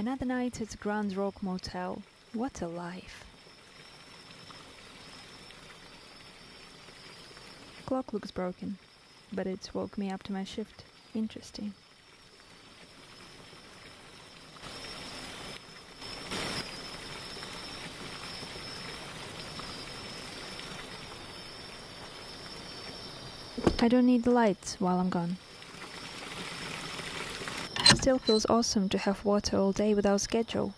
Another night at Grand Rock Motel. What a life. Clock looks broken, but it woke me up to my shift. Interesting. I don't need the lights while I'm gone. Still feels awesome to have water all day without schedule.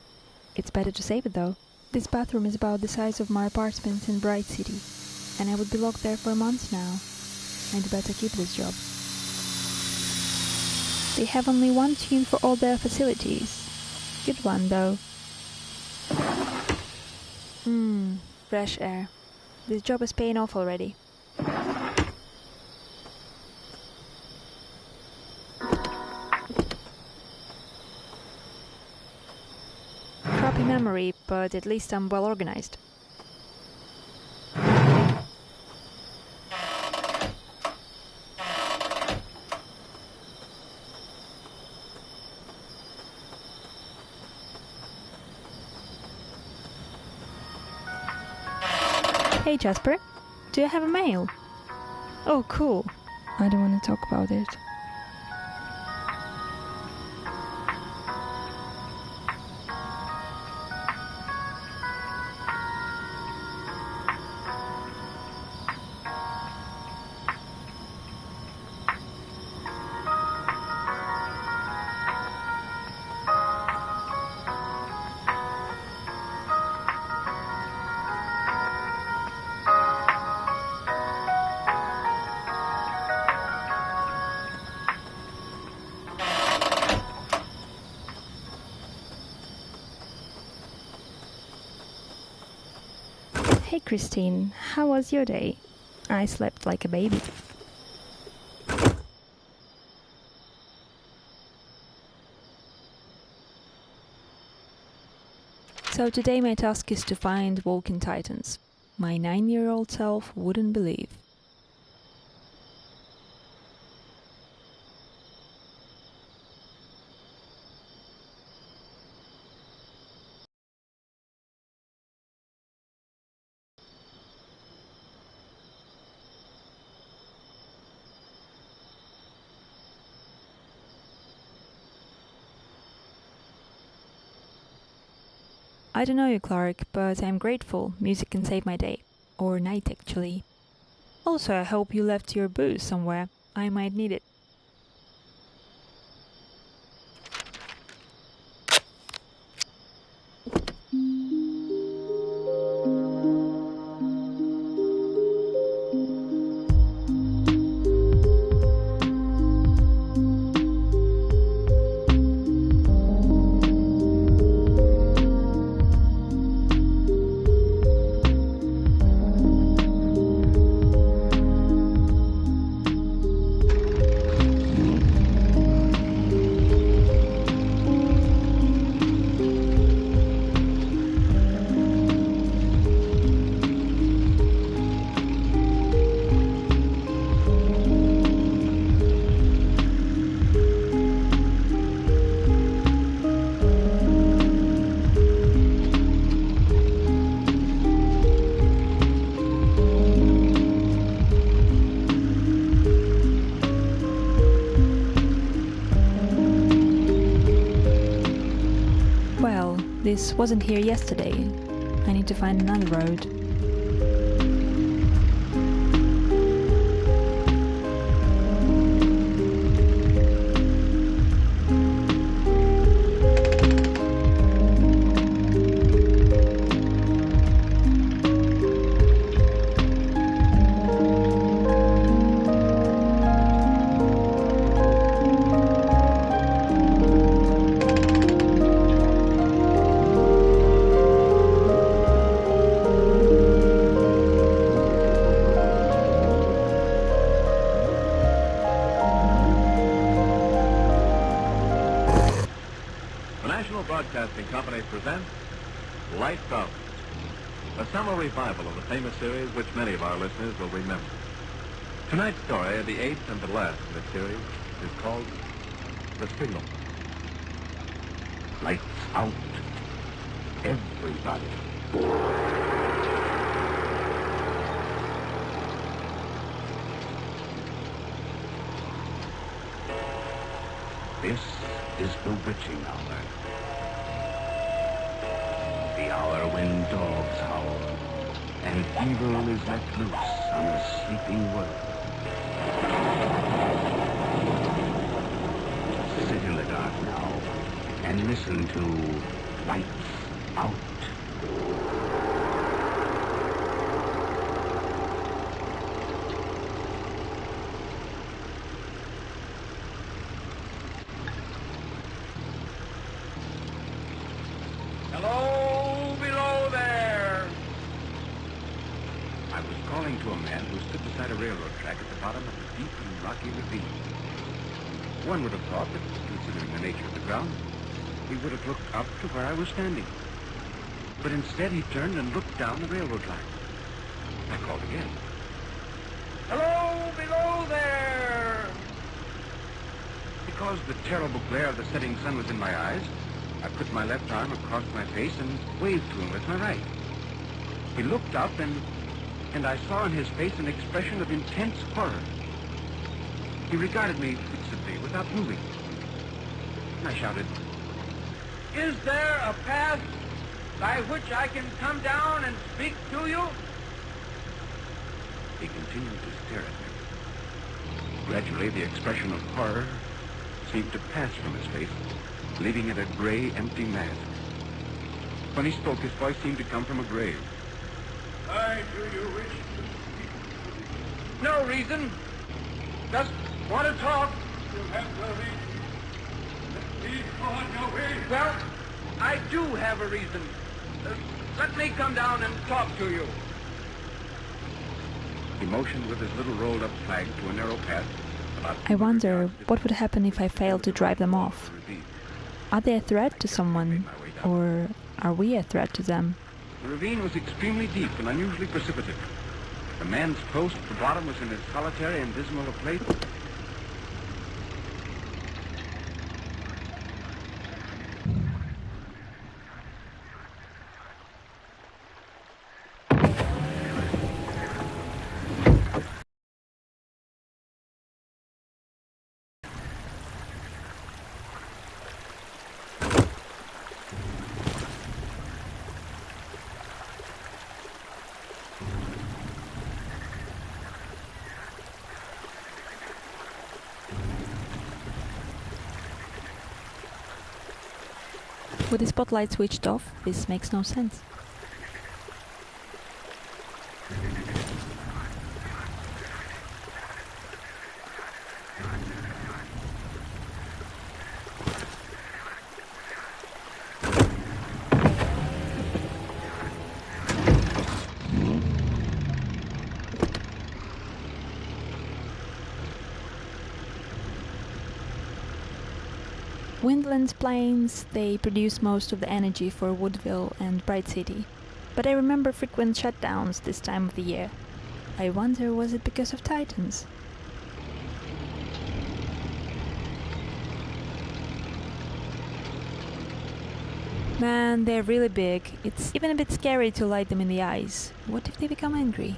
It's better to save it though. This bathroom is about the size of my apartment in Bright City, and I would be locked there for months now. I'd better keep this job. They have only one tune for all their facilities. Good one though. Fresh air. This job is paying off already. Crappy memory, but at least I'm well organized. Hey Jasper, do you have a mail? Oh cool. I don't want to talk about it. Hey Christine, how was your day? I slept like a baby. So today my task is to find walking titans. My 9-year-old self wouldn't believe. I don't know you, Clark, but I'm grateful music can save my day. Or night, actually. Also, I hope you left your booze somewhere. I might need it. This wasn't here yesterday. I need to find another road. National Broadcasting Company presents Lights Out, a summer revival of the famous series which many of our listeners will remember. Tonight's story, the eighth and the last in the series, is called The Signal. Lights out everybody. This is the witching hour. The hour when dogs howl and evil is let loose on the sleeping world. Sit in the dark now and listen to Lights Out. Hello, below there. I was calling to a man who stood beside a railroad track at the bottom of a deep and rocky ravine. One would have thought that, considering the nature of the ground, he would have looked up to where I was standing. But instead he turned and looked down the railroad line. I called again. Hello, below there. Because the terrible glare of the setting sun was in my eyes, I put my left arm across my face and waved to him with my right. He looked up and I saw in his face an expression of intense horror. He regarded me fixedly without moving. And I shouted, Is there a path by which I can come down and speak to you? He continued to stare at me. Gradually, the expression of horror seemed to pass from his face, leaving it a gray, empty mask. When he spoke, his voice seemed to come from a grave. Why do you wish to speak? No reason. Just want to talk. You have no reason. Please go on your way. Well, I do have a reason. Let me come down and talk to you. He motioned with his little rolled-up flag to a narrow path. I wonder what would happen if I failed to drive them off. Are they a threat to someone, or are we a threat to them? The ravine was extremely deep and unusually precipitous. The man's post at the bottom was in as solitary and dismal a place. With the spotlight switched off, this makes no sense. Windlands plains, they produce most of the energy for Woodville and Bright City. But I remember frequent shutdowns this time of the year. I wonder, was it because of Titans? Man, they're really big. It's even a bit scary to light them in the eyes. What if they become angry?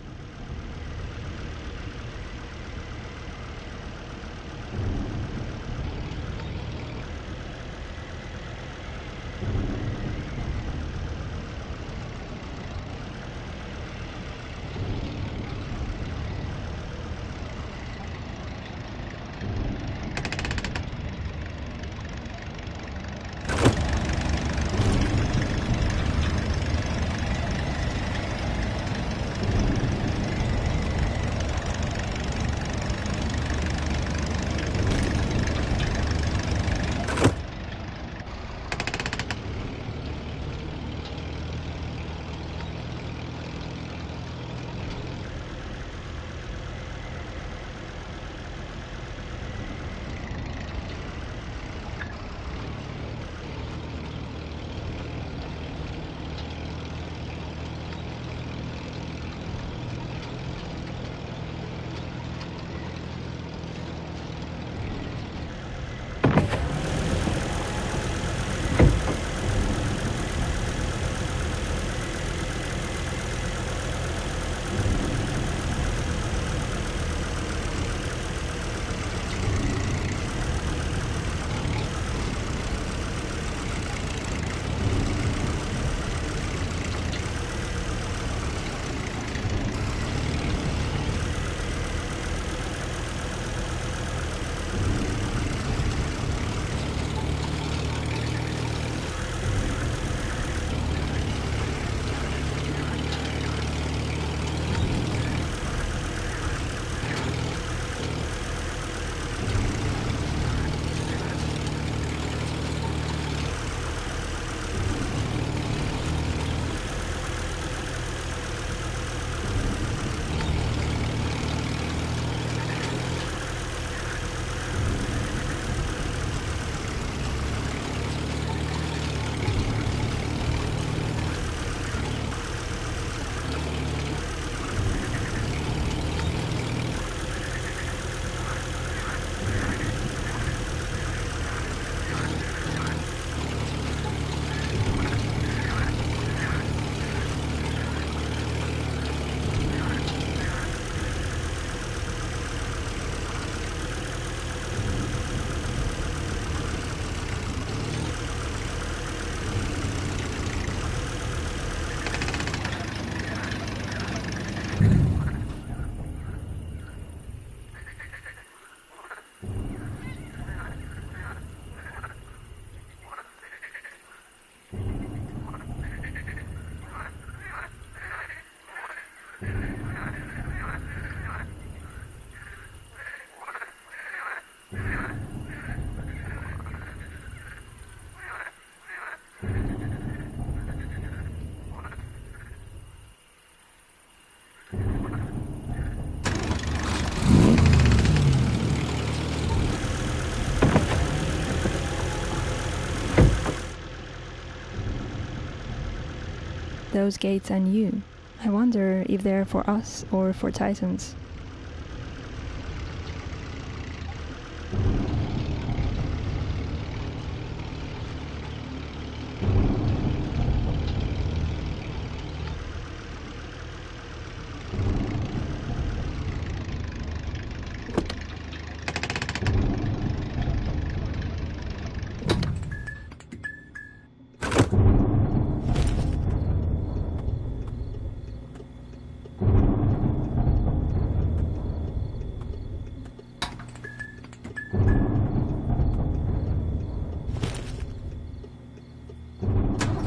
Those gates are new. I wonder if they're for us or for Titans.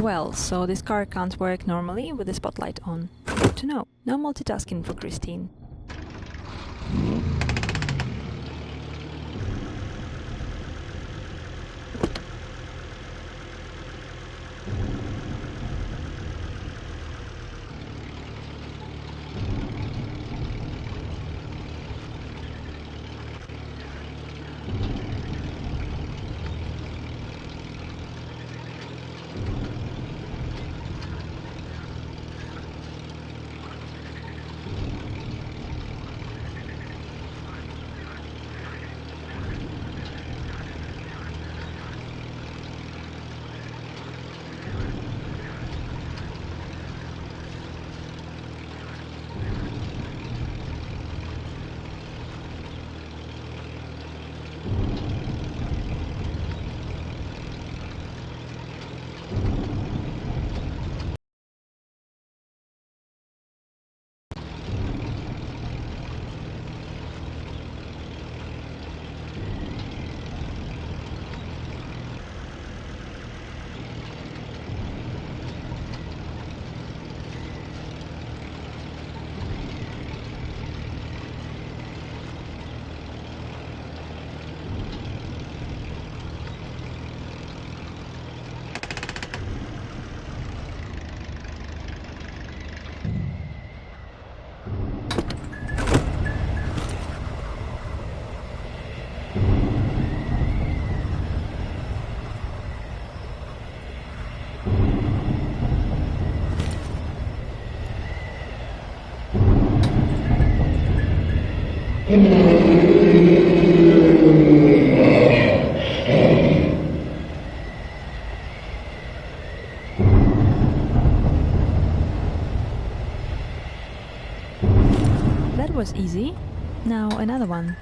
Well, so this car can't work normally with the spotlight on. Good to know. No multitasking for Christine. That was easy. Now another one.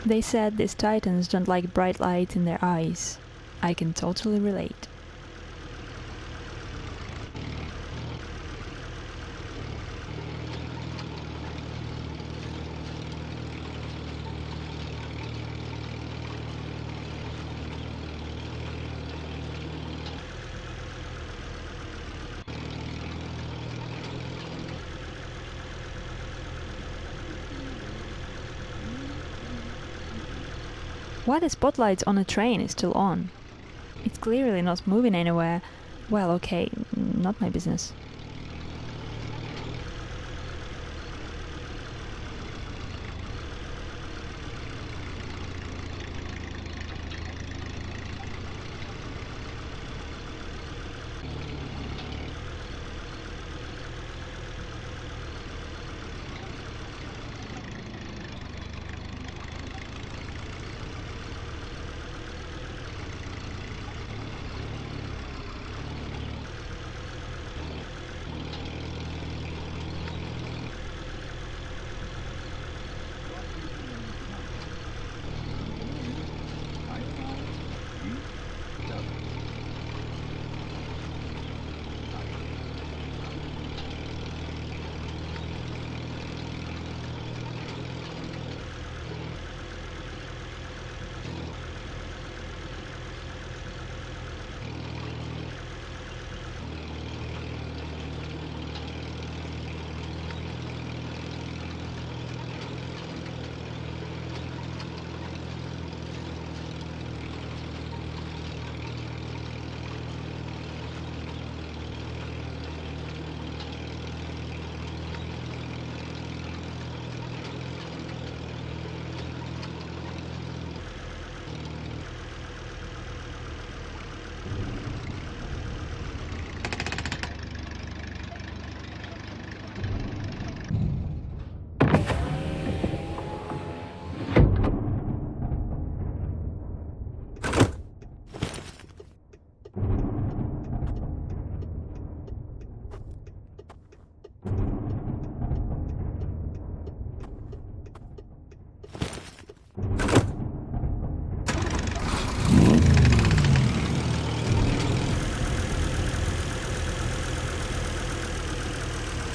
They said these titans don't like bright light in their eyes. I can totally relate. Why the spotlights on a train is still on? It's clearly not moving anywhere. Well, okay, not my business.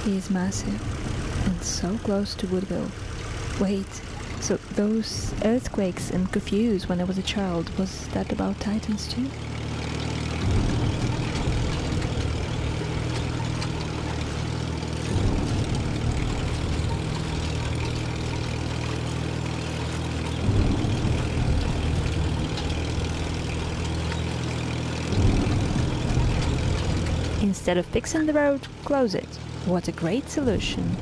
He is massive and so close to Woodville. Wait, so those earthquakes and curfews when I was a child, was that about Titans too? Instead of fixing the road, close it. What a great solution.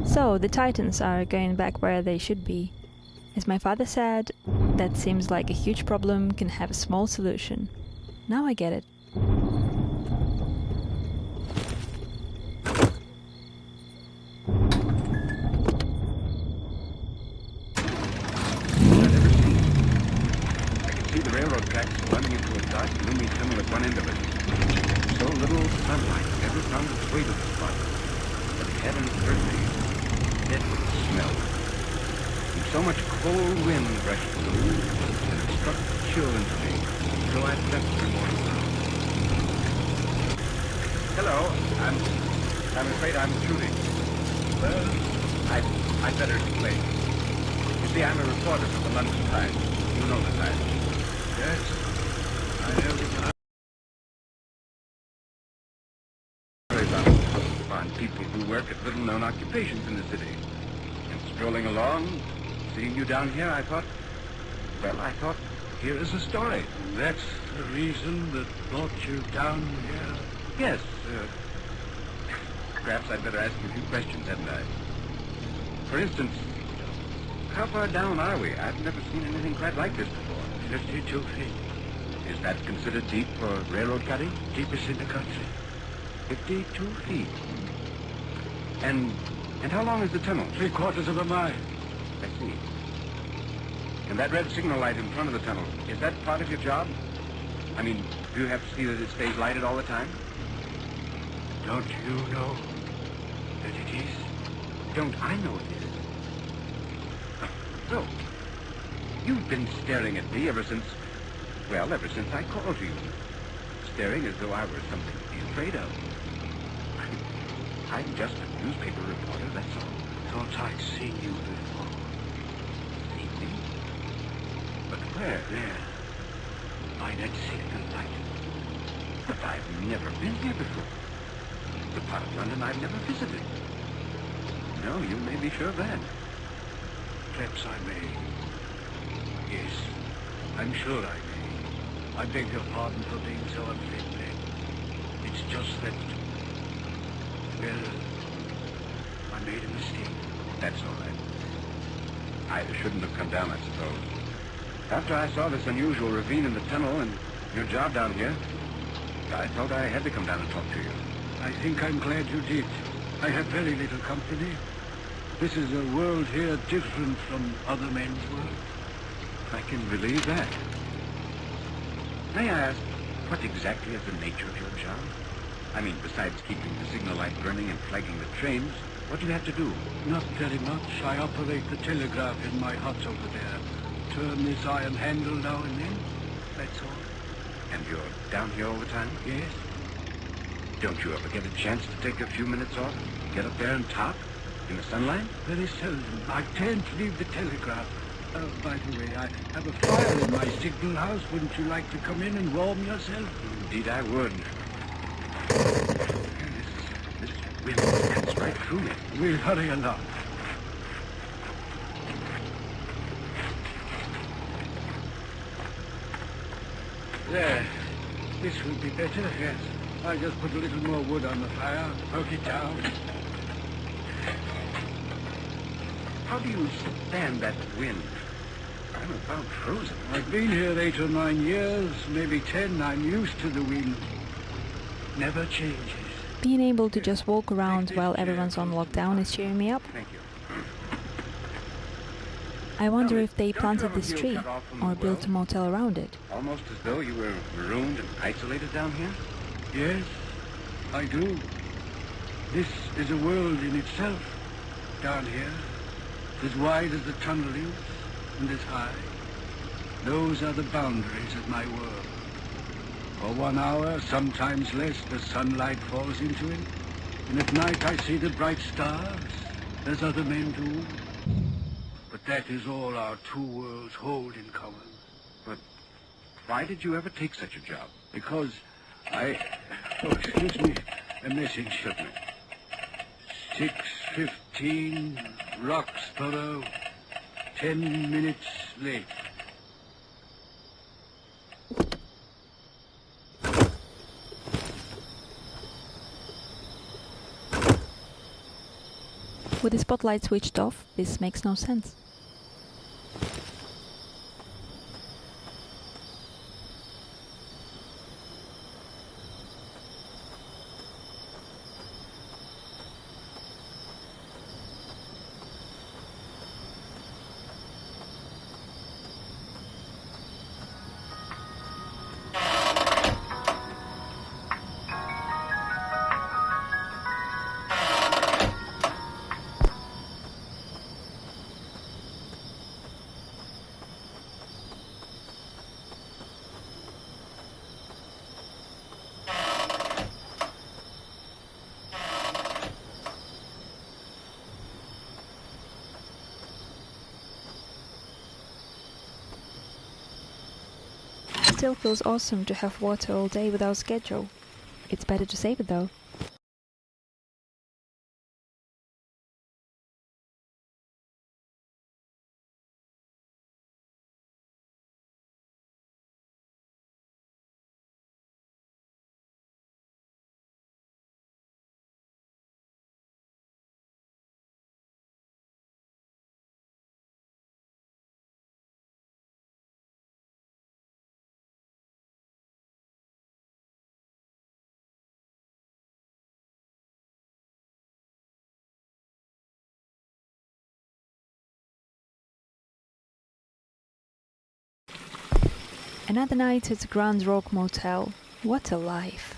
So, the Titans are going back where they should be. As my father said, that seems like a huge problem can have a small solution. Now I get it. Running into a dark, gloomy tunnel at one end of it. So little sunlight never found its way to the spot. But heaven hurt me. Deadly smell. and so much cold wind rushed through that it struck a chill into me, so I left the morning room. Hello, I'm afraid I'm intruding. Well, I'd better explain. You see, I'm a reporter for the London Times. You know the Times. Yes, I know the time. On people who work at little-known occupations in the city. And strolling along, seeing you down here, I thought, here is a story. That's the reason that brought you down here? Yes, perhaps I'd better ask you a few questions, hadn't I? For instance, how far down are we? I've never seen anything quite like this before. 52 feet. Is that considered deep for railroad cutting? Deepest in the country. 52 feet. And how long is the tunnel? 3/4 of a mile. I see. And that red signal light in front of the tunnel, is that part of your job? I mean, do you have to see that it stays lighted all the time? Don't you know that it is? Don't I know it is? So, you've been staring at me ever since I called you. Staring as though I were something to be afraid of. I'm just a newspaper reporter, that's all. Thought I'd seen you before. Seen me? But where? There. By that signal light. But I've never been here before. The part of London I've never visited. No, you may be sure of that. Perhaps I may. Yes, I'm sure I may. I beg your pardon for being so unfriendly. It's just that... Well, I made a mistake. That's all right. I shouldn't have come down, I suppose. After I saw this unusual ravine in the tunnel and your job down here, I felt I had to come down and talk to you. I think I'm glad you did. I have very little company. This is a world here different from other men's world. I can believe that. May I ask, what exactly is the nature of your job? I mean, besides keeping the signal light burning and flagging the trains, what do you have to do? Not very much. I operate the telegraph in my hut over there. Turn this iron handle now and then. That's all. And you're down here all the time? Yes. Don't you ever get a chance to take a few minutes off? Get up there and talk? In the sunlight? Very seldom. I can't leave the telegraph. By the way, I have a fire in my signal house. Wouldn't you like to come in and warm yourself? Indeed I would. This wind cuts right through me. We'll hurry along. There. This will be better, yes. I'll just put a little more wood on the fire, poke it down. How do you stand that wind? I'm about frozen. I've been here 8 or 9 years, maybe 10. I'm used to the wind. Never changes. Being able to just walk around while everyone's on lockdown is cheering me up. Thank you. I wonder if they planted this tree or built a motel around it. Almost as though you were marooned and isolated down here? Yes, I do. This is a world in itself, down here. As wide as the tunnel is, and as high. Those are the boundaries of my world. For 1 hour, sometimes less, the sunlight falls into it. And at night I see the bright stars, as other men do. But that is all our two worlds hold in common. But why did you ever take such a job? Because Oh, excuse me, a message. 6:15, Roxborough, 10 minutes late. With the spotlight switched off, this makes no sense. still feels awesome to have water all day without schedule. It's better to save it though. Another night at the Grand Rock Motel. What a life!